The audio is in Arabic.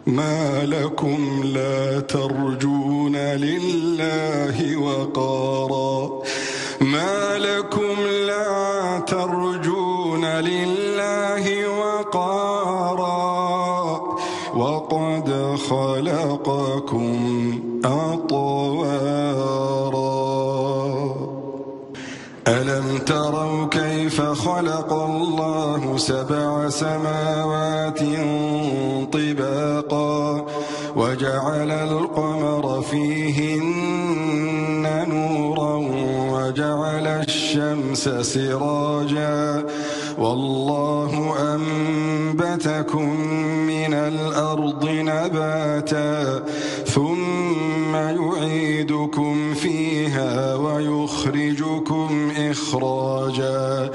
ما لكم لا ترجون لله وقارا ما لكم لا ترجون لله وقارا وقد خلقكم أطوارا ألم تروا كيف خلق الله 7 سماوات طباقا وجعل القمر فيهن نورا وجعل الشمس سراجا والله أنبتكم من الأرض نباتا ثم يعيدكم فيها ويخرجكم إخراجا